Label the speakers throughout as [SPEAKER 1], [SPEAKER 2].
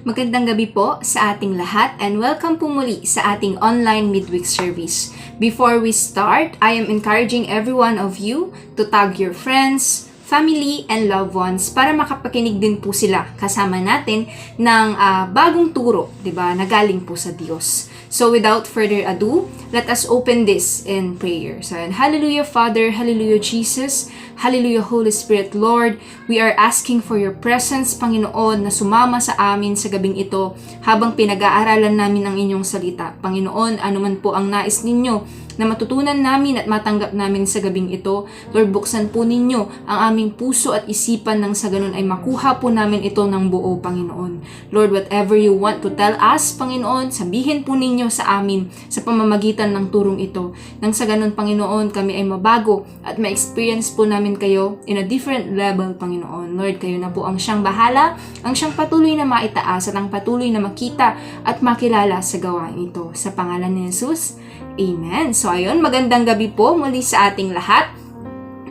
[SPEAKER 1] Magandang gabi po sa ating lahat and welcome po muli sa ating online midweek service. Before we start, I am encouraging every one of you to tag your friends, family, and loved ones para makapakinig din po sila kasama natin ng bagong turo, 'di ba, na galing po sa Diyos. So without further ado, let us open this in prayer. So, hallelujah Father, hallelujah Jesus, hallelujah Holy Spirit Lord. We are asking for your presence, Panginoon, na sumama sa amin sa gabing ito habang pinag-aaralan namin ang inyong salita. Panginoon, anuman po ang nais ninyo na matutunan namin at matanggap namin sa gabing ito, Lord, buksan po ninyo ang aming puso at isipan nang sa ganun ay makuha po namin ito ng buo, Panginoon. Lord, whatever you want to tell us, Panginoon, sabihin po ninyo sa amin sa pamamagitan ng turong ito. Nang sa ganun, Panginoon, kami ay mabago at ma-experience po namin kayo in a different level, Panginoon. Lord, kayo na po ang siyang bahala, ang siyang patuloy na maitaas at ang patuloy na makita at makilala sa gawain ito. Sa pangalan ni Jesus, Amen. So ayun, magandang gabi po muli sa ating lahat.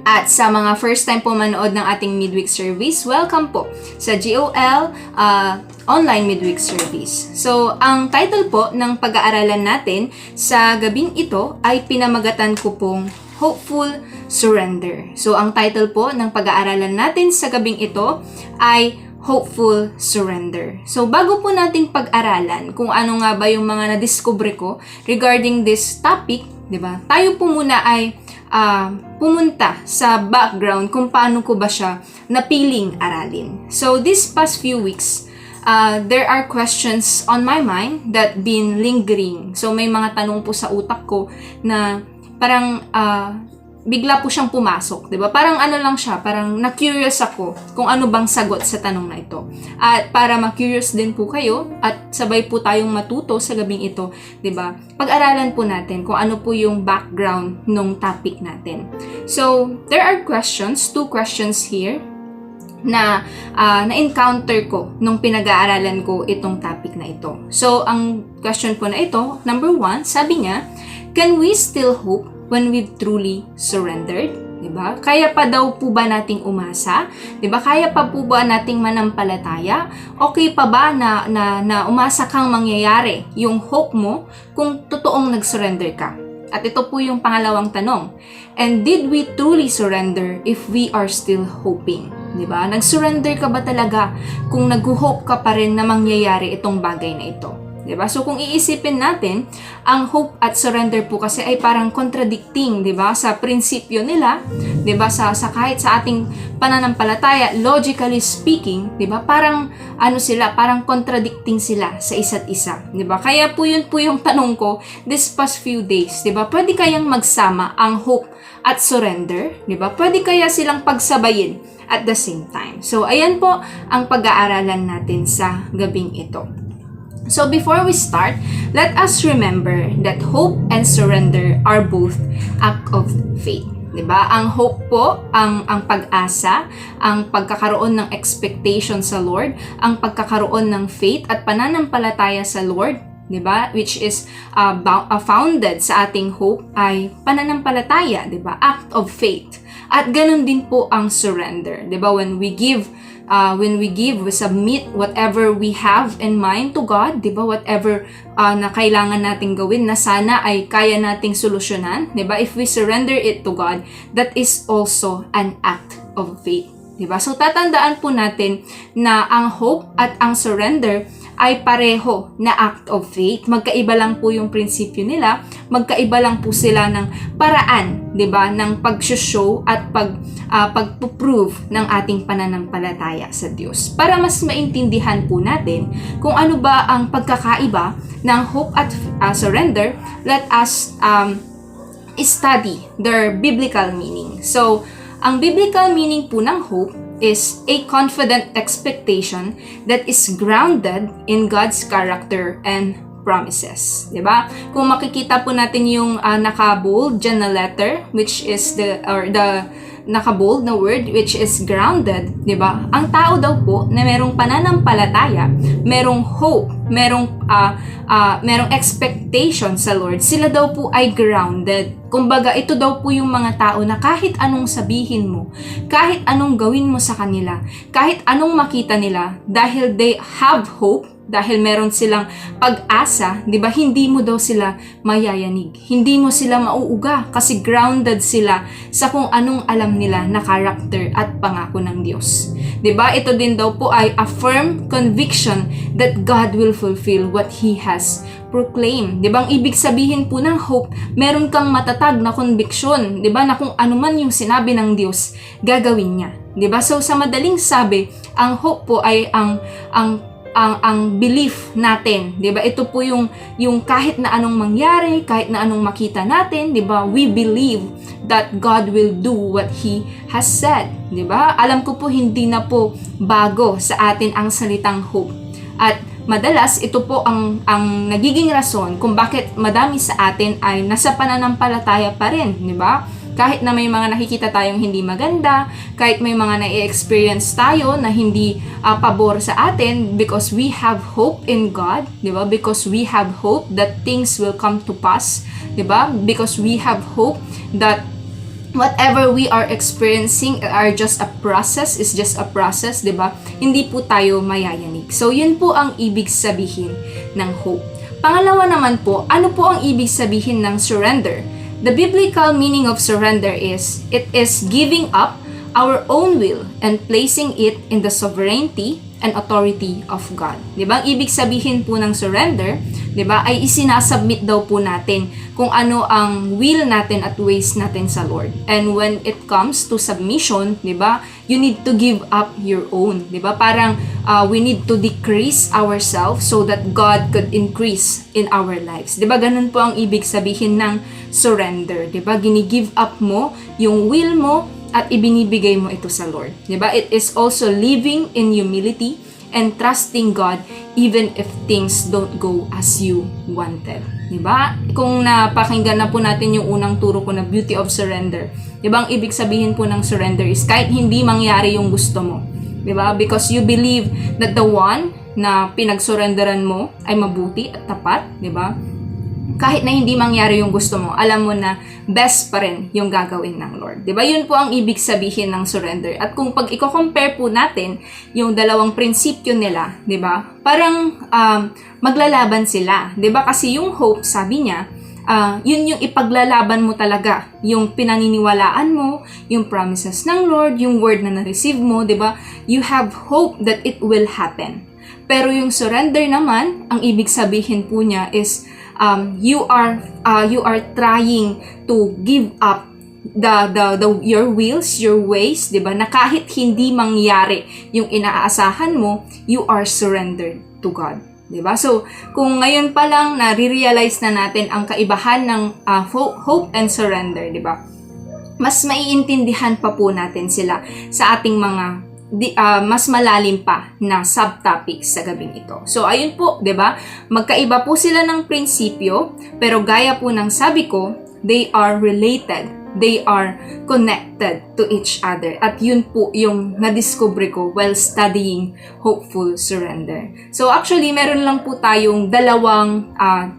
[SPEAKER 1] At sa mga first time po manood ng ating midweek service, welcome po sa GOL online midweek service. So ang title po ng pag-aaralan natin sa gabing ito ay pinamagatan ko pong Hopeful Surrender. So ang title po ng pag-aaralan natin sa gabing ito ay Hopeful Surrender. So, bago po nating pag-aralan kung ano nga ba yung mga nadiskubre ko regarding this topic, di ba? Tayo po muna ay pumunta sa background kung paano ko ba siya napiling aralin. So, this past few weeks, there are questions on my mind that been lingering. So, may mga tanong po sa utak ko na parang bigla po siyang pumasok, 'di ba? Parang ano lang siya, parang na-curious ako kung ano bang sagot sa tanong na ito. At para ma-curious din po kayo at sabay po tayong matuto sa gabing ito, 'di ba? Pag-aralan po natin kung ano po yung background ng topic natin. So, there are two questions here na na-encounter ko nung pinag-aaralan ko itong topic na ito. So, ang question po na ito, number 1, sabi niya, can we still hope when we've truly surrendered? Diba? Kaya pa daw po ba nating umasa? Diba? Kaya pa po ba nating manampalataya? Okay pa ba na umasa kang mangyayari yung hope mo kung totoong nag-surrender ka? At ito po yung pangalawang tanong. And did we truly surrender if we are still hoping? Diba? Nag-surrender ka ba talaga kung nag-hope ka pa rin na mangyayari itong bagay na ito? Diba? So kung iisipin natin, ang hope at surrender po kasi ay parang contradicting, 'di ba? Sa prinsipyo nila, 'di ba? Sa kahit sa ating pananampalataya, logically speaking, 'di ba? Parang parang contradicting sila sa isa't isa, 'di ba? Kaya po yun po yung tanong ko this past few days, 'di ba? Pwede kayang magsama ang hope at surrender, 'di ba? Pwede kaya silang pagsabayin at the same time. So ayan po ang pag-aaralan natin sa gabing ito. So before we start, let us remember that hope and surrender are both act of faith. 'Di ba? Ang hope po, ang pag-asa, ang pagkakaroon ng expectation sa Lord, ang pagkakaroon ng faith at pananampalataya sa Lord, 'di ba? Which is founded sa ating hope ay pananampalataya, 'di ba? Act of faith. At ganun din po ang surrender, 'di ba? When we give, we submit whatever we have in mind to God, 'di ba? Whatever na kailangan nating gawin na sana ay kaya nating solusyonan, 'di ba? If we surrender it to God, that is also an act of faith, 'di ba? So tatandaan po natin na ang hope at ang surrender ay pareho na act of faith. Magkaiba lang po yung prinsipyo nila, magkaiba lang po sila ng paraan, 'di ba, ng pag-show at pagpo-prove ng ating pananampalataya sa Diyos. Para mas maintindihan po natin kung ano ba ang pagkakaiba ng hope at surrender, let us study their biblical meaning. So, ang biblical meaning po ng hope is a confident expectation that is grounded in God's character and promises. Diba? Kung makikita po natin yung naka-bold dyan na letter, which is the naka-bold na word, which is grounded, diba? Ang tao daw po na merong pananampalataya, merong hope, merong expectation sa Lord, sila daw po ay grounded. Kumbaga, ito daw po yung mga tao na kahit anong sabihin mo, kahit anong gawin mo sa kanila, kahit anong makita nila, dahil they have hope, dahil meron silang pag-asa, 'di ba? Hindi mo daw sila mayayanig. Hindi mo sila mauuga kasi grounded sila sa kung anong alam nila na character at pangako ng Diyos. 'Di ba? Ito din daw po ay a firm conviction that God will fulfill what He has proclaimed. 'Di ba? Ang ibig sabihin po ng hope, meron kang matatag na conviction, 'di ba? Na kung ano man yung sinabi ng Diyos, gagawin niya. 'Di ba? So sa madaling sabi, ang hope po ay ang belief natin, 'di ba? Ito po yung kahit na anong mangyari, kahit na anong makita natin, 'di ba? We believe that God will do what He has said, 'di ba? Alam ko po hindi na po bago sa atin ang salitang hope. At madalas ito po ang nagiging rason kung bakit madami sa atin ay nasa pananampalataya pa rin, 'di ba? Kahit na may mga nakikita tayong hindi maganda, kahit may mga na-experience tayo na hindi pabor sa atin, because we have hope in God, 'di ba? Because we have hope that things will come to pass, 'di ba? Because we have hope that whatever we are experiencing are just a process, is just a process, 'di ba? Hindi po tayo mayayanig. So, yun po ang ibig sabihin ng hope. Pangalawa naman po, ano po ang ibig sabihin ng surrender? The biblical meaning of surrender is, it is giving up our own will and placing it in the sovereignty and authority of God. 'Di ba? Ang ibig sabihin po ng surrender, 'di ba, ay isinasubmit daw po natin kung ano ang will natin at ways natin sa Lord. And when it comes to submission, 'di ba, you need to give up your own, 'di ba? Parang we need to decrease ourselves so that God could increase in our lives. 'Di ba? Ganun po ang ibig sabihin ng surrender, 'di ba? Gini-give up mo yung will mo at ibinibigay mo ito sa Lord. 'Di ba? It is also living in humility and trusting God even if things don't go as you wanted. 'Di ba? Kung napakinggan na po natin yung unang turo ko na beauty of surrender, 'di ba? Ang ibig sabihin po ng surrender is kahit hindi mangyari yung gusto mo, 'di ba? Because you believe that the one na pinag-surrenderan mo ay mabuti at tapat, 'di ba? Kahit na hindi mangyari yung gusto mo, alam mo na best pa rin yung gagawin ng Lord. 'Di ba? Yun po ang ibig sabihin ng surrender. At kung pag i-compare po natin yung dalawang prinsipyo nila, 'di ba? Parang maglalaban sila, 'di ba? Kasi yung hope, sabi niya, yun yung ipaglalaban mo talaga, yung pinaniniwalaan mo, yung promises ng Lord, yung word na na-receive mo, 'di ba? You have hope that it will happen. Pero yung surrender naman, ang ibig sabihin po niya is you are trying to give up your wills, your ways, 'di ba? Na kahit hindi mangyari yung inaasahan mo, you are surrendered to God, 'di ba? So, kung ngayon pa lang na-realize na natin ang kaibahan ng hope and surrender, 'di ba? Mas maiintindihan pa po natin sila sa ating mga mas malalim pa na subtopics sa gabing ito. So, ayun po, 'di ba? Magkaiba po sila ng prinsipyo, pero gaya po ng sabi ko, they are related. They are connected to each other. At yun po yung nadiscover ko while studying Hopeful Surrender. So actually, meron lang po tayong dalawang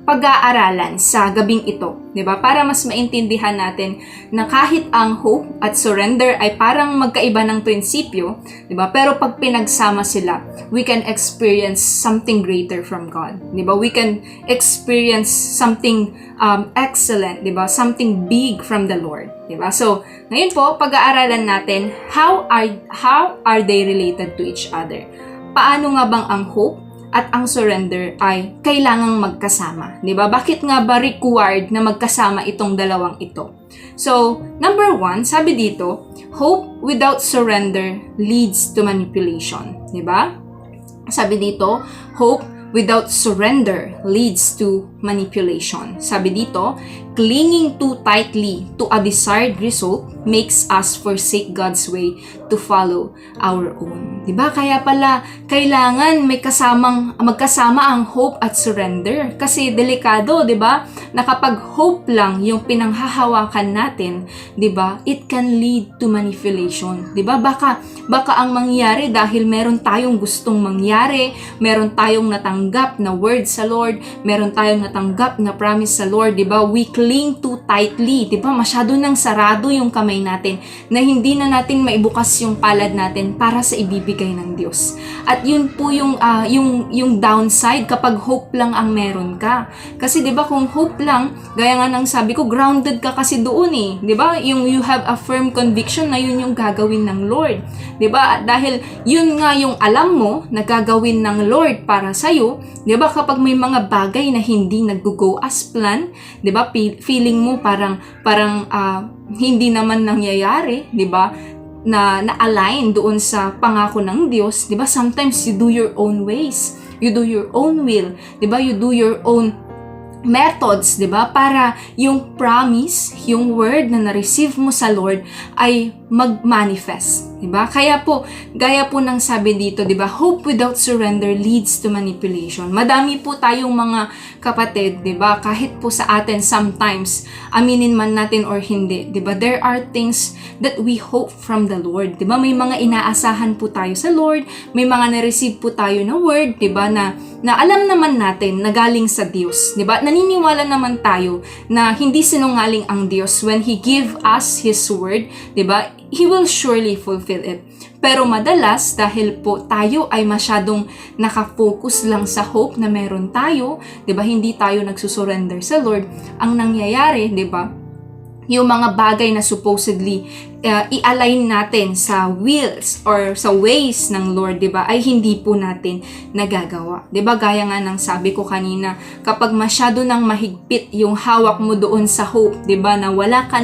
[SPEAKER 1] pag-aaralan sa gabing ito, 'di ba? Para mas maintindihan natin na kahit ang hope at surrender ay parang magkaiba ng prinsipyo, 'di ba? Pero pag pinagsama sila, we can experience something greater from God, 'di ba? We can experience something excellent, 'di ba? Something big from the Lord, 'di ba? So, ngayon po pag-aaralan natin how are they related to each other. Paano nga bang ang hope at ang surrender ay kailangang magkasama, 'di ba? Bakit nga ba required na magkasama itong dalawang ito? So, number 1, sabi dito, hope without surrender leads to manipulation, 'di ba? Sabi dito, hope without surrender leads to manipulation. Sabi dito, clinging too tightly to a desired result makes us forsake God's way to follow our own. 'Di ba? Kaya pala kailangan magkasama ang hope at surrender kasi delikado, 'di ba? Na kapag hope lang yung pinanghahawakan natin, 'di ba? It can lead to manipulation, 'di ba? Baka ang mangyari dahil meron tayong gustong mangyari, meron tayong natanggap na word sa Lord, meron tayong natanggap na promise sa Lord, 'di ba? We cling too tightly, 'di ba? Masyado nang sarado yung kamay kamay natin na hindi na natin maibukas yung palad natin para sa ibibigay ng Diyos. At yun po yung downside kapag hope lang ang meron ka. Kasi 'di ba kung hope lang, gaya nga ng sabi ko, grounded ka kasi doon eh, 'di ba? Yung you have a firm conviction na yun yung gagawin ng Lord. 'Di ba? Dahil yun nga yung alam mo na gagawin ng Lord para sa iyo, 'di ba? Kapag may mga bagay na hindi nag-go as plan, 'di ba? Feeling mo parang hindi naman nangyayari, 'di ba? Na align doon sa pangako ng Diyos, 'di ba? Sometimes you do your own ways. You do your own will, 'di ba? You do your own methods, 'di ba? Para yung promise, yung word na na-receive mo sa Lord ay mag-manifest, 'di ba? Kaya po, gaya po ng sabi dito, 'di ba? Hope without surrender leads to manipulation. Madami po tayong mga kapatid, 'di ba? Kahit po sa atin sometimes, aminin man natin or hindi, 'di ba? There are things that we hope from the Lord, 'di ba? May mga inaasahan po tayo sa Lord, may mga na-receive po tayo na word, 'di ba? Na alam naman natin na galing sa Diyos, 'di ba? Naniniwala naman tayo na hindi sinungaling ang Diyos when He give us His word, 'di ba? He will surely fulfill it. Pero madalas, dahil po tayo ay masyadong nakafocus lang sa hope na meron tayo, 'di ba? Hindi tayo nagsusurrender sa Lord. Ang nangyayari, 'di ba? Yung mga bagay na supposedly i-align natin sa wills or sa ways ng Lord, 'di ba? Ay hindi po natin nagagawa. 'Di ba? Gaya nga ng sabi ko kanina, kapag masyado nang mahigpit yung hawak mo doon sa hope, 'di ba? Na wala ka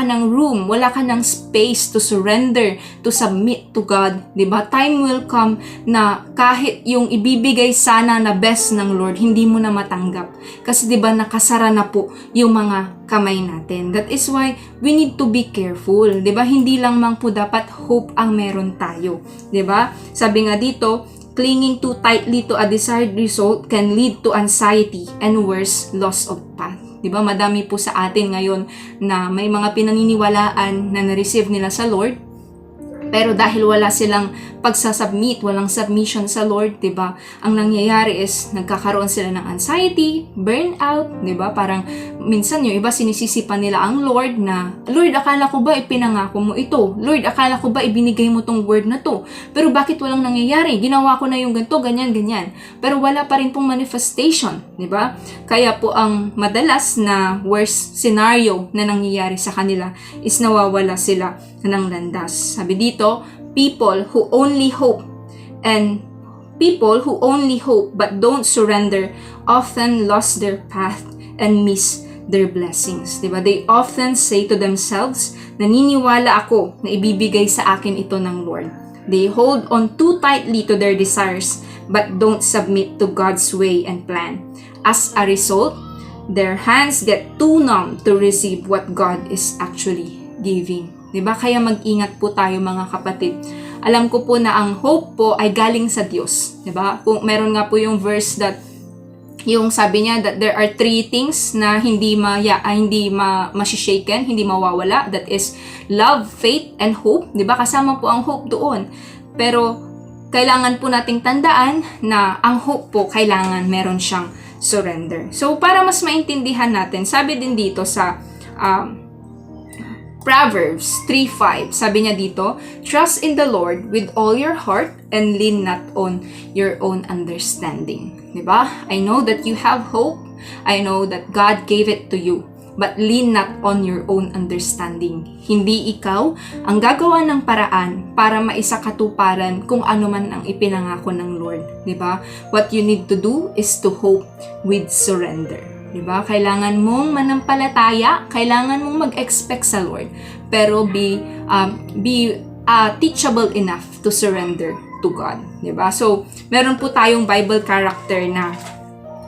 [SPEAKER 1] ng room, wala ka ng space to surrender, to submit to God, 'di ba? Time will come na kahit yung ibibigay sana na best ng Lord, hindi mo na matanggap. Kasi 'di ba nakasara na po yung mga kamay natin. That is why we need to be careful, 'di ba? Hindi lang man po dapat hope ang meron tayo, 'di ba? Sabi nga dito, clinging too tightly to a desired result can lead to anxiety and worse, loss of path. 'Di ba? Madami po sa atin ngayon na may mga pinaniniwalaan na na-receive nila sa Lord, pero dahil wala silang pagsasubmit, walang submission sa Lord, 'di ba? Ang nangyayari is nagkakaroon sila ng anxiety, burnout, 'di ba? Parang minsan yung iba sinisisipan nila ang Lord na, Lord, akala ko ba ipinangako mo ito? Lord, akala ko ba ibinigay mo tong word na to? Pero bakit walang nangyayari? Ginawa ko na yung ganito, ganyan, ganyan. Pero wala pa rin pong manifestation, 'di ba? Kaya po ang madalas na worst scenario na nangyayari sa kanila is nawawala sila ng landas. Sabi dito, people who only hope but don't surrender often lost their path and miss their blessings. Diba? They often say to themselves, naniniwala ako na ibibigay sa akin ito ng Lord. They hold on too tightly to their desires but don't submit to God's way and plan. As a result, their hands get too numb to receive what God is actually giving. 'Di ba? Kaya mag-ingat po tayo mga kapatid. Alam ko po na ang hope po ay galing sa Diyos, 'di ba? Kung meron nga po yung verse that yung sabi niya that there are three things na hindi masishaken, hindi mawawala, that is love, faith, and hope, 'di ba? Kasama po ang hope doon. Pero kailangan po nating tandaan na ang hope po kailangan meron siyang surrender. So para mas maintindihan natin, sabi din dito sa Proverbs 3:5, sabi niya dito, trust in the Lord with all your heart and lean not on your own understanding. Diba? I know that you have hope. I know that God gave it to you. But lean not on your own understanding. Hindi ikaw ang gagawa ng paraan para maisakatuparan kung ano man ang ipinangako ng Lord. Diba? What you need to do is to hope with surrender. Diba? Kailangan mong manampalataya, kailangan mong mag-expect sa Lord, pero be teachable enough to surrender to God. Diba? So, meron po tayong Bible character na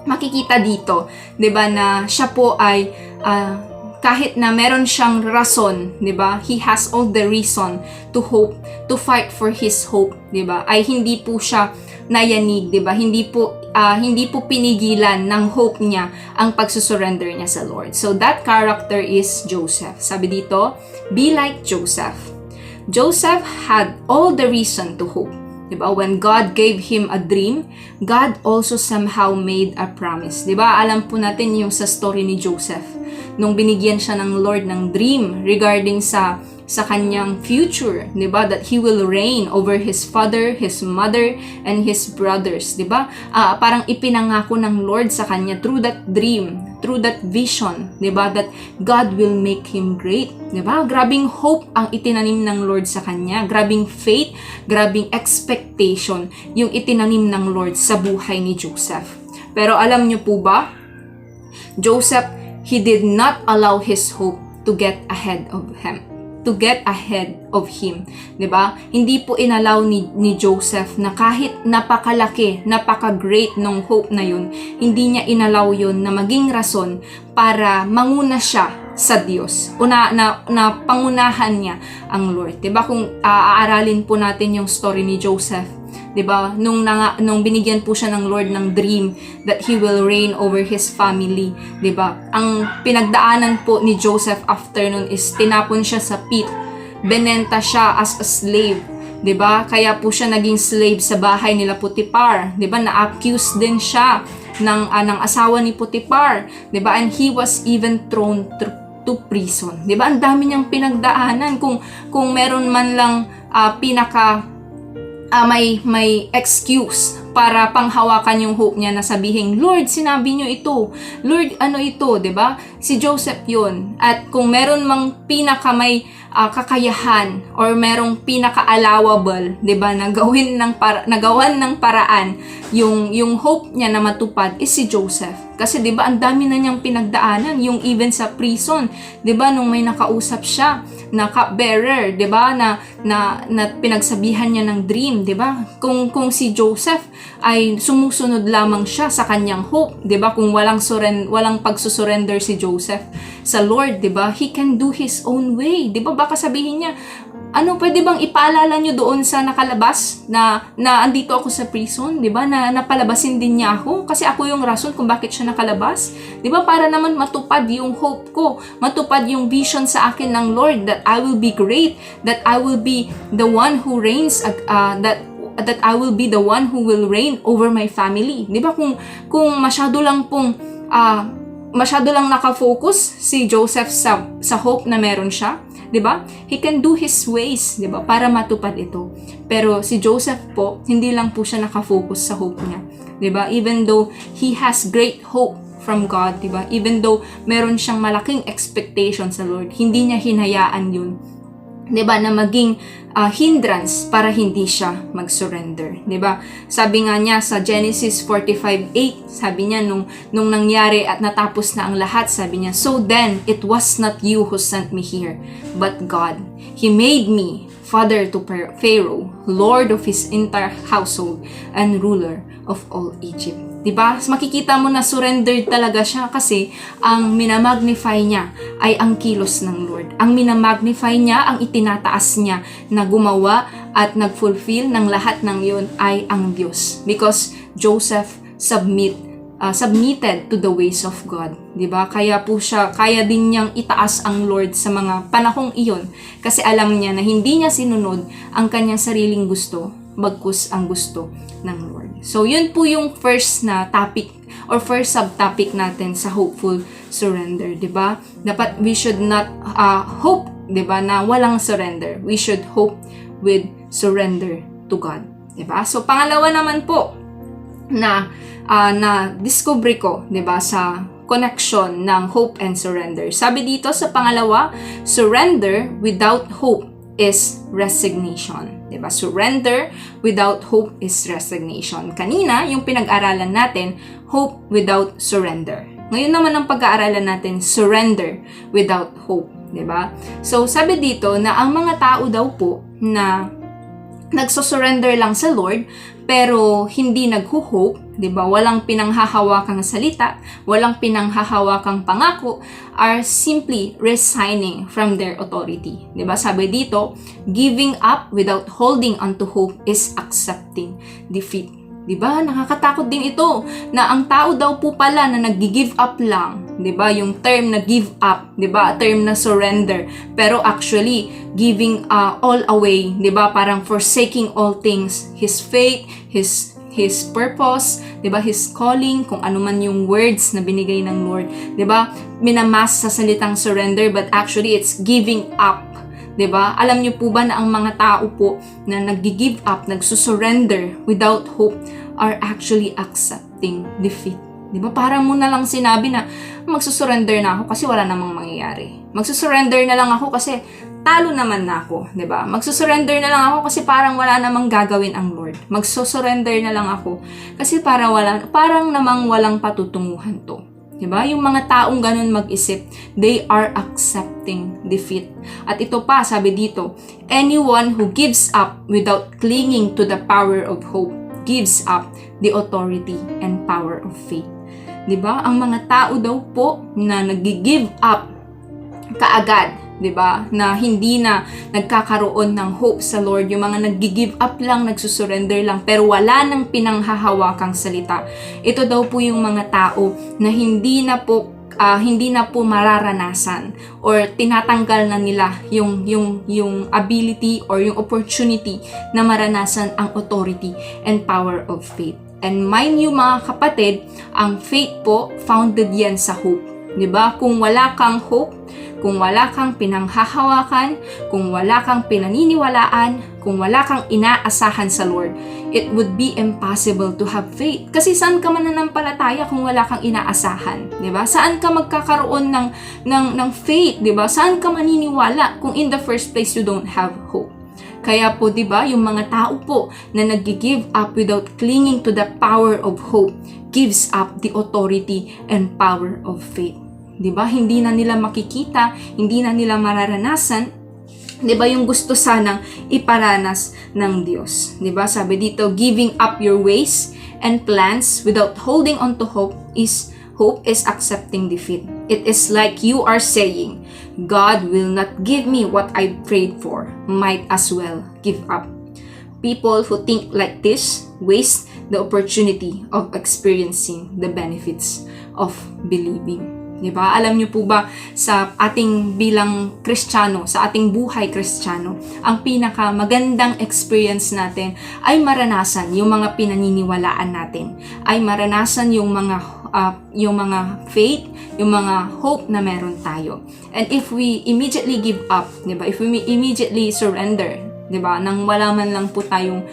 [SPEAKER 1] makikita dito, 'di ba, na siya po ay kahit na meron siyang rason, 'di ba? He has all the reason to hope, to fight for his hope, 'di ba? Ay hindi po siya nayanig, 'di ba? Hindi po pinigilan ng hope niya ang pagsusurrender niya sa Lord. So that character is Joseph. Sabi dito, be like Joseph. Joseph had all the reason to hope. 'Di ba? When God gave him a dream, God also somehow made a promise. 'Di ba? Alam po natin yung sa story ni Joseph. Nung binigyan siya ng Lord ng dream regarding sa kanyang future, 'di ba? That he will reign over his father, his mother, and his brothers, 'di ba? Parang ipinangako ng Lord sa kanya through that dream, through that vision, 'di ba? That God will make him great, 'di ba? Grabing hope ang itinanim ng Lord sa kanya, grabing faith, grabing expectation yung itinanim ng Lord sa buhay ni Joseph. Pero alam niyo po ba? Joseph, he did not allow his hope to get ahead of him. 'Di ba? Hindi po inalaw ni Joseph na kahit napakalaki, napaka-great nung hope na yun, hindi niya inalaw yun na maging rason para manguna siya sa Diyos o na pangunahan niya ang Lord. 'Di ba? Kung aaralin po natin yung story ni Joseph, 'di ba? Nung binigyan po siya ng Lord ng dream that he will reign over his family, 'di ba? Ang pinagdaanan po ni Joseph after nun is tinapon siya sa pit. Benenta siya as a slave, 'di ba? Kaya po siya naging slave sa bahay nila Potiphar, 'di ba? Na-accuse din siya ng asawa ni Potiphar, 'di ba? And he was even thrown to prison. 'Di ba? Ang dami niyang pinagdaanan. Kung meron man lang may excuse para panghawakan yung hope niya na sabihin, Lord, sinabi niyo ito. Lord, ano ito, 'di ba? Si Joseph 'yun. At kung meron mang may kakayahan or merong pinaka-allowable, 'di ba, nagawan ng paraan yung hope niya na matupad is si Joseph. Kasi 'di ba, ang dami na niyang pinagdaanan, yung even sa prison, 'di ba, nung may nakausap siya na cupbearer, 'di ba, na pinagsabihan niya ng dream, 'di ba? Kung si Joseph ay sumusunod lamang siya sa kanyang hope, 'di ba? Kung walang pagsusurrender si Joseph sa Lord, 'di ba? He can do his own way, 'di ba? Baka sabihin niya, pwede bang ipaalala niyo doon sa nakalabas na andito ako sa prison, 'di ba? Na napalabasin din niya ako kasi ako yung rason kung bakit siya nakalabas, 'di ba? Para naman matupad yung hope ko, matupad yung vision sa akin ng Lord that I will be great, that I will be the one who reigns, that I will be the one who will reign over my family. 'Di ba? Kung masyado lang nakafocus si Joseph sa hope na meron siya, 'di ba? He can do his ways, 'di ba? Para matupad ito. Pero si Joseph po, hindi lang po siya nakafocus sa hope niya, 'di ba? Even though he has great hope from God, 'di ba? Even though meron siyang malaking expectation sa Lord, hindi niya hinayaan 'yun, 'di ba, na maging hindrance para hindi siya mag-surrender, 'di ba? Sabi nga niya sa Genesis 45:8, sabi niya nung nangyari at natapos na ang lahat, sabi niya, "So then it was not you who sent me here, but God. He made me father to Pharaoh, lord of his entire household, and ruler of all Egypt." Diba? Makikita mo na surrendered talaga siya kasi ang minamagnify niya ay ang kilos ng Lord. Ang minamagnify niya, ang itinataas niya na gumawa at nag-fulfill ng lahat ng yun ay ang Diyos. Because Joseph submitted to the ways of God. Diba? Kaya din niyang itaas ang Lord sa mga panahong iyon kasi alam niya na hindi niya sinunod ang kanyang sariling gusto, bagkus ang gusto ng Lord. So, yun po yung first na topic or first subtopic natin sa hopeful surrender, 'di ba? Dapat we should not hope, 'di ba, na walang surrender. We should hope with surrender to God, 'di ba? So, pangalawa naman po na discover ko, 'di ba, sa connection ng hope and surrender. Sabi dito sa pangalawa, surrender without hope is resignation. Diba? Surrender without hope is resignation. Kanina, yung pinag-aralan natin, hope without surrender. Ngayon naman ang pag-aaralan natin, surrender without hope. Diba? So, sabi dito na ang mga tao daw po na nagsusurrender lang sa Lord, pero hindi nagho-hope, 'di ba? Walang pinanghahawakang salita, walang pinanghahawakang pangako, are simply resigning from their authority. 'Di ba? Sabi dito, giving up without holding onto hope is accepting defeat. 'Di ba? Nakakatakot din ito na ang tao daw po pala na nag-give up lang, 'di ba? Yung term na give up, 'di ba? Term na surrender. Pero actually, giving all away, 'di ba? Parang forsaking all things, his faith, his purpose, 'di ba? His calling, kung ano man yung words na binigay ng Lord, 'di ba? Minamas sa salitang surrender, but actually it's giving up. 'Di ba? Alam niyo po ba na ang mga tao po na nag-give up, nagsusurrender without hope are actually accepting defeat. 'Di ba? Parang mo na lang sinabi na magsusurrender na ako kasi wala namang mangyayari. Magsusurrender na lang ako kasi talo naman na ako, 'di ba? Magsusurrender na lang ako kasi parang wala namang gagawin ang Lord. Magsusurrender na lang ako kasi parang namang walang patutunguhan 'to. Diba? Yung mga taong ganun mag-isip, they are accepting defeat. At ito pa, sabi dito, anyone who gives up without clinging to the power of hope gives up the authority and power of faith. Diba? Ang mga tao daw po na nag-give up kaagad, 'di ba? Na hindi na nagkakaroon ng hope sa Lord, yung mga nag-give up lang, nagsusurrender lang pero wala nang pinanghahawakang salita. Ito daw po yung mga tao na hindi na po mararanasan or tinatanggal na nila yung ability or yung opportunity na maranasan ang authority and power of faith. And mind you mga kapatid, ang faith po founded yan sa hope. 'Di ba? Kung wala kang hope, kung wala kang pinanghahawakan, kung wala kang pinaniniwalaan, kung wala kang inaasahan sa Lord, it would be impossible to have faith. Kasi saan ka mananampalataya kung wala kang inaasahan, 'di ba? Saan ka magkakaroon ng faith, 'di ba? Saan ka maniniwala kung in the first place you don't have hope? Kaya po, 'di ba, yung mga tao po na nag-give up without clinging to the power of hope gives up the authority and power of faith. 'Di ba? Hindi na nila makikita, hindi na nila mararanasan, 'di ba, yung gusto sanang iparanas ng Diyos. 'Di ba? Sabi dito, giving up your ways and plans without holding on to hope is accepting defeat. It is like you are saying, God will not give me what I prayed for. Might as well give up. People who think like this waste the opportunity of experiencing the benefits of believing. Diba? Alam niyo po ba, sa ating bilang Kristiyano, sa ating buhay Kristiyano, ang pinaka magandang experience natin ay maranasan yung mga pinaniniwalaan natin, ay maranasan yung mga faith, yung mga hope na meron tayo. And if we immediately give up, diba? If we immediately surrender, diba? Nang wala man lang po tayong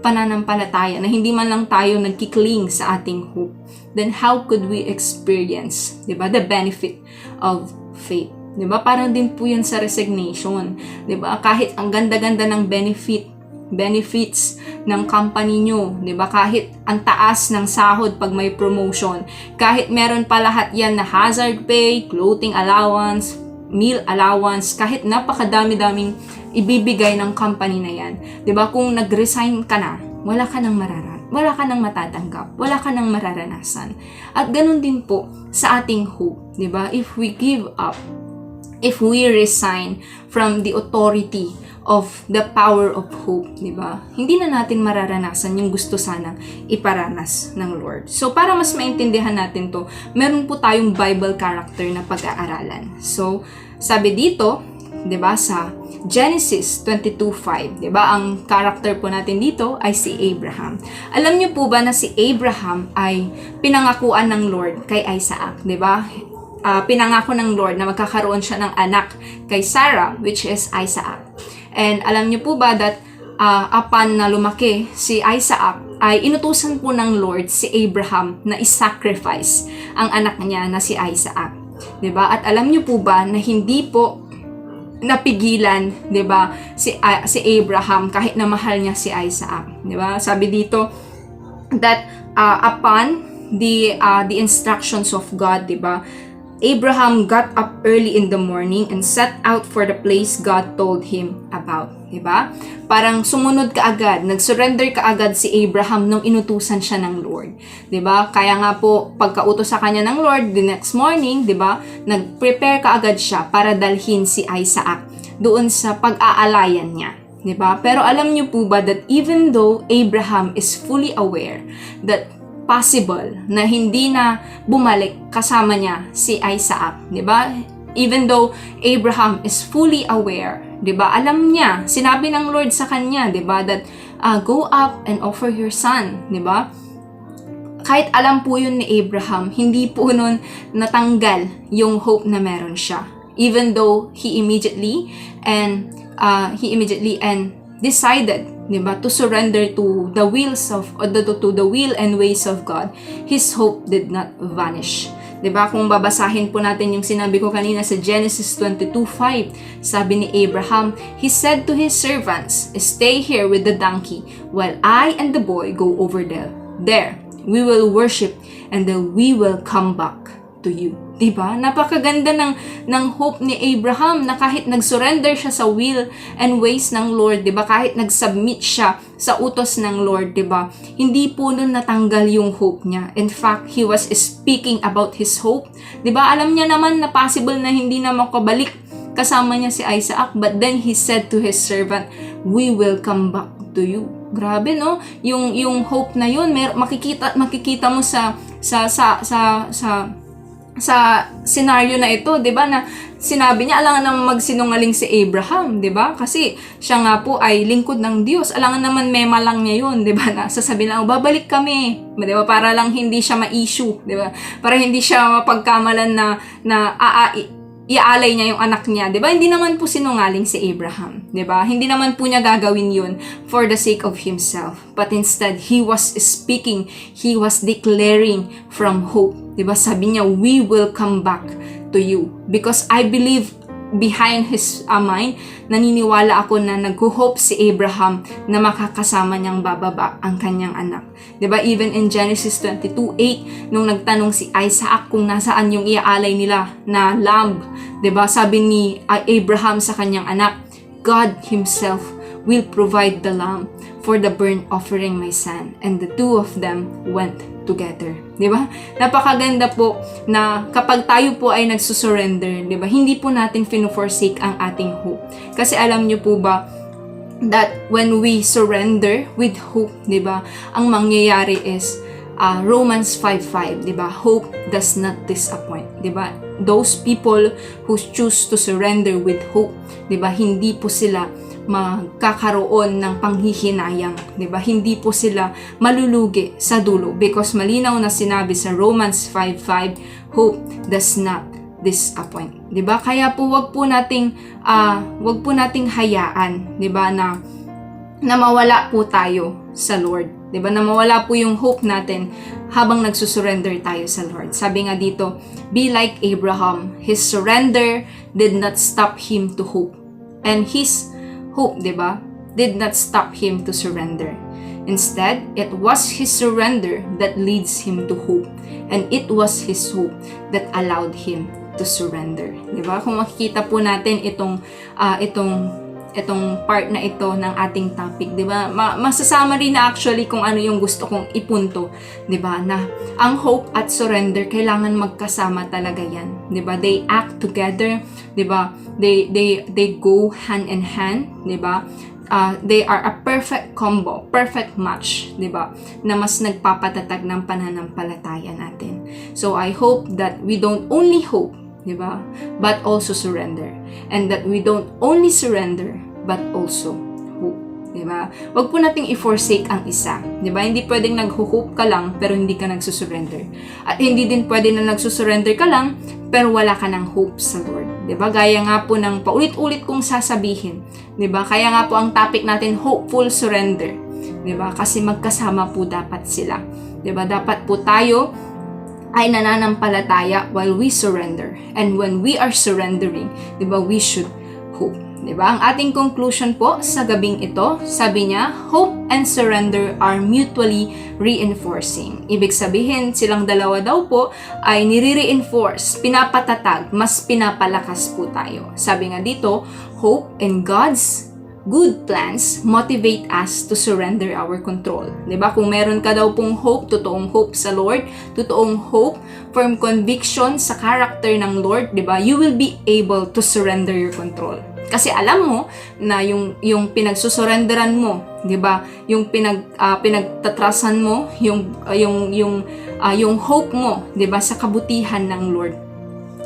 [SPEAKER 1] pananampalataya, na hindi man lang tayo nagkikling sa ating hope, then how could we experience, diba, the benefit of faith? Diba? Parang din po yan sa resignation. Diba? Kahit ang ganda-ganda ng benefits ng company nyo, diba? Kahit ang taas ng sahod pag may promotion, kahit meron pa lahat yan na hazard pay, clothing allowance, meal allowance, kahit napakadami-daming ibibigay ng company na yan. Diba? Kung nag-resign ka na, wala ka nang matatanggap, wala ka nang mararanasan. At ganun din po sa ating hope, 'di ba? If we give up, if we resign from the authority of the power of hope, 'di ba? Hindi na natin mararanasan yung gusto sanang iparanas ng Lord. So para mas maintindihan natin 'to, meron po tayong Bible character na pag-aaralan. So sabi dito, 'di ba, sa Genesis 22:5, 'di ba? Ang character po natin dito ay si Abraham. Alam niyo po ba na si Abraham ay pinangakuan ng Lord kay Isaac, 'di ba? Pinangako ng Lord na magkakaroon siya ng anak kay Sarah, which is Isaac. And alam niyo po ba that upon na lumaki si Isaac, ay inutusan po ng Lord si Abraham na isacrifice ang anak niya na si Isaac, 'di ba? At alam niyo po ba na hindi po napigilan, 'di ba, si Abraham kahit na mahal niya si Isaac, 'di ba? Sabi dito that upon the instructions of God, 'di ba, Abraham got up early in the morning and set out for the place God told him about, 'di ba? Parang sumunod kaagad, nag-surrender kaagad si Abraham nung inutusan siya ng Lord, 'di ba? Kaya nga po pagkautos sa kanya ng Lord the next morning, 'di ba, nag-prepare kaagad siya para dalhin si Isaac doon sa pag-aalayan niya, 'di ba? Pero alam niyo po ba that even though Abraham is fully aware that possible na hindi na bumalik kasama niya si Isaac, 'di ba? Even though Abraham is fully aware, 'di ba? Alam niya, sinabi ng Lord sa kanya, 'di ba, that go up and offer your son, 'di ba? Kahit alam po yun ni Abraham, hindi po nun natanggal yung hope na meron siya. Even though he immediately decided, 'di ba, to surrender to the will and ways of God, his hope did not vanish. 'Di ba? Kung babasahin po natin yung sinabi ko kanina sa Genesis 22:5, sabi ni Abraham, he said to his servants, "Stay here with the donkey while I and the boy go over there. We will worship and then we will come back to you." 'Di ba? Napakaganda ng hope ni Abraham na kahit nag-surrender siya sa will and ways ng Lord, 'di ba? Kahit nag-submit siya sa utos ng Lord, 'di ba? Hindi po nun natanggal yung hope niya. In fact, he was speaking about his hope. 'Di ba? Alam niya naman na possible na hindi na makabalik kasama niya si Isaac, but then he said to his servant, "We will come back to you." Grabe, no? Yung hope na yun, makikita mo sa scenario na ito, 'di ba, na sinabi niya alangan naman magsinungaling si Abraham, 'di ba? Kasi siya nga po ay lingkod ng Diyos. Alangan naman mema lang niya 'yun, 'di ba? Na sasabihin lang, babalik kami, 'di ba? Para lang hindi siya ma-issue, 'di ba? Para hindi siya mapagkamalan na iaalay niya yung anak niya, 'di ba? Hindi naman po sinungaling si Abraham, 'di ba? Hindi naman po niya gagawin 'yun for the sake of himself, but instead he was speaking, he was declaring from hope, 'di ba? Sabi niya, "We will come back to you." Because I believe behind his mind, naniniwala ako na nag-hope si Abraham na makakasama niyang bababa ang kanyang anak. 'Di ba? Even in Genesis 22:8, nung nagtanong si Isaac kung nasaan yung iaalay nila na lamb, 'di ba? Sabi ni Abraham sa kanyang anak, "God himself will provide the lamb for the burnt offering, my son." And the two of them went together. 'Di ba? Napakaganda po na kapag tayo po ay nagsusurrender, 'di ba? Hindi po natin fino-forsake ang ating hope. Kasi alam niyo po ba that when we surrender with hope, 'di ba? Ang mangyayari is Romans 5:5, 'di ba? Hope does not disappoint, 'di ba? Those people who choose to surrender with hope, 'di ba? Hindi po sila magkakaroon ng panghihinayang, 'di ba? Hindi po sila malulugi sa dulo because malinaw na sinabi sa Romans 5:5, hope does not disappoint, 'di ba? Kaya po wag po nating hayaan, 'di ba, na mawala po tayo sa Lord, 'di ba? Na mawala po yung hope natin habang nagsusurrender tayo sa Lord. Sabi nga dito, be like Abraham, his surrender did not stop him to hope. And his hope, 'di ba, did not stop him to surrender. Instead, it was his surrender that leads him to hope. And it was his hope that allowed him to surrender. 'Di ba? Kung makikita po natin itong part na ito ng ating topic, 'di ba? Masasama rin na actually kung ano yung gusto kong ipunto, 'di ba? Na ang hope at surrender kailangan magkasama talaga 'yan, 'di ba? They act together, 'di ba? They go hand in hand, 'di ba? They are a perfect combo, perfect match, 'di ba? Na mas nagpapatatag ng pananampalataya natin. So I hope that we don't only hope, 'di ba? But also surrender. And that we don't only surrender but also hope, 'di ba? Wag po nating i-forsake ang isa, 'di ba? Hindi pwedeng nagho-hope ka lang pero hindi ka nagsusurrender. At hindi din pwede na nagsusurrender ka lang pero wala ka ng hope sa Lord, 'di ba? Gaya nga po ng paulit-ulit kong sasabihin, 'di ba? Kaya nga po ang topic natin, hopeful surrender, 'di ba? Kasi magkasama po dapat sila, 'di ba? Dapat po tayo ay nananampalataya while we surrender. And when we are surrendering, 'di ba, we should hope. 'Di ba? Ang ating conclusion po sa gabing ito, sabi niya, hope and surrender are mutually reinforcing. Ibig sabihin, silang dalawa daw po ay nire-reinforce, pinapatatag, mas pinapalakas po tayo. Sabi nga dito, hope and God's good plans motivate us to surrender our control. 'Di ba? Kung meron ka daw pong hope, totoong hope sa Lord, totoong hope, firm conviction sa character ng Lord, 'di ba? You will be able to surrender your control. Kasi alam mo na yung pinagsusurrenderan mo, 'di ba? Yung pinagtatrasan mo, yung hope mo, 'di ba, sa kabutihan ng Lord.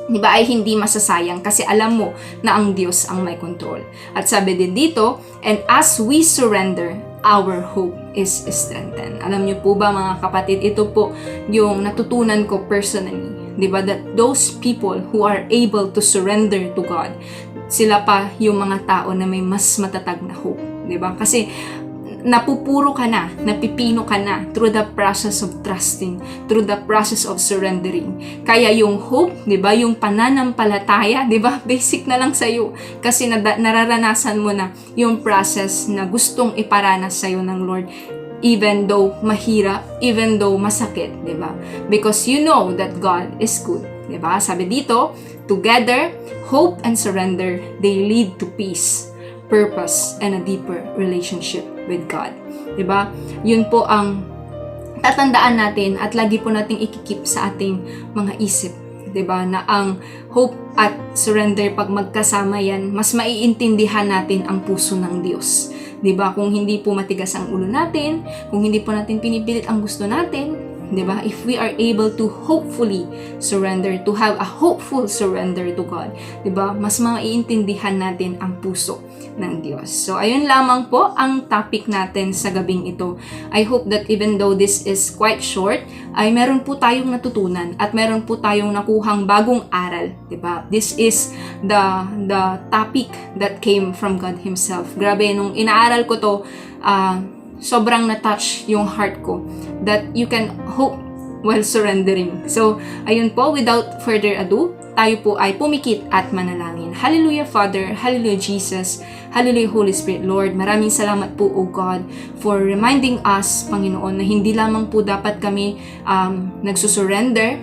[SPEAKER 1] 'Di ba, ay hindi masasayang kasi alam mo na ang Diyos ang may control. At sabi din dito, and as we surrender, our hope is strengthened. Alam niyo po ba mga kapatid, ito po yung natutunan ko personally. 'Di ba, that those people who are able to surrender to God, sila pa yung mga tao na may mas matatag na hope, 'di ba? Kasi napupuro ka na, napipino ka na through the process of trusting, through the process of surrendering. Kaya yung hope, 'di ba, yung pananampalataya, 'di ba, basic na lang sa iyo kasi nararanasan mo na yung process na gustong iparanas sa iyo ng Lord. Even though mahirap, even though masakit, 'di ba? Because you know that God is good, 'di ba? Sabi dito, together, hope and surrender, they lead to peace, purpose, and a deeper relationship with God. 'Di ba? Yun po ang tatandaan natin at lagi po nating ikikip sa ating mga isip, 'di ba? Na ang hope at surrender, pag magkasama yan, mas maiintindihan natin ang puso ng Diyos. 'Di ba? Kung hindi po matigas ang ulo natin, kung hindi po natin pinipilit ang gusto natin, 'di ba? If we are able to hopefully surrender, to have a hopeful surrender to God, 'di ba? Mas maiintindihan natin ang puso ng Diyos. So ayun lamang po ang topic natin sa gabing ito. I hope that even though this is quite short, ay meron po tayong natutunan at meron po tayong nakuhang bagong aral, 'di ba? This is the topic that came from God Himself. Grabe, nung inaaral ko to, sobrang na-touch yung heart ko that you can hope while surrendering. So, ayun po, without further ado, tayo po ay pumikit at manalangin. Hallelujah, Father. Hallelujah, Jesus. Hallelujah, Holy Spirit, Lord. Maraming salamat po, O God, for reminding us, Panginoon, na hindi lamang po dapat kami nagsusurrender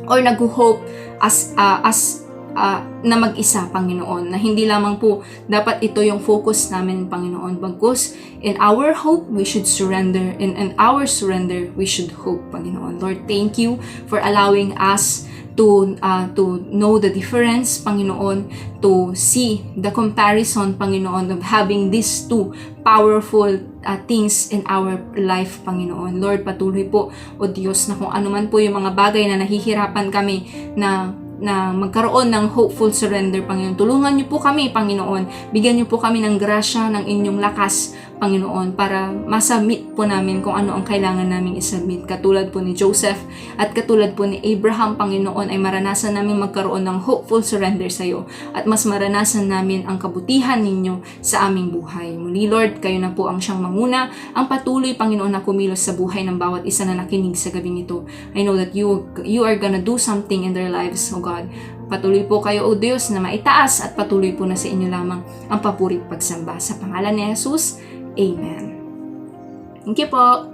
[SPEAKER 1] or nag-hope na mag-isa, Panginoon, na hindi lamang po dapat ito yung focus namin, Panginoon, bagkus in our hope we should surrender, and in our surrender we should hope, Panginoon. Lord, thank you for allowing us to know the difference, Panginoon, to see the comparison, Panginoon, of having these two powerful things in our life, Panginoon. Lord, patuloy po, O Diyos, na kung ano man po yung mga bagay na nahihirapan kami na magkaroon ng hopeful surrender, Panginoon. Tulungan niyo po kami, Panginoon. Bigyan niyo po kami ng grasya, ng inyong lakas, Panginoon, para masubmit po namin kung ano ang kailangan namin isubmit. Katulad po ni Joseph at katulad po ni Abraham, Panginoon, ay maranasan namin magkaroon ng hopeful surrender sa iyo at mas maranasan namin ang kabutihan ninyo sa aming buhay. Muli, Lord, kayo na po ang siyang manguna, ang patuloy, Panginoon, na kumilos sa buhay ng bawat isa na nakinig sa gabing ito. I know that you are gonna do something in their lives, O God. Patuloy po kayo, O Diyos, na maitaas at patuloy po na sa inyo lamang ang papuri at pagsamba. Sa pangalan ni Jesus, Amen. Thank you po.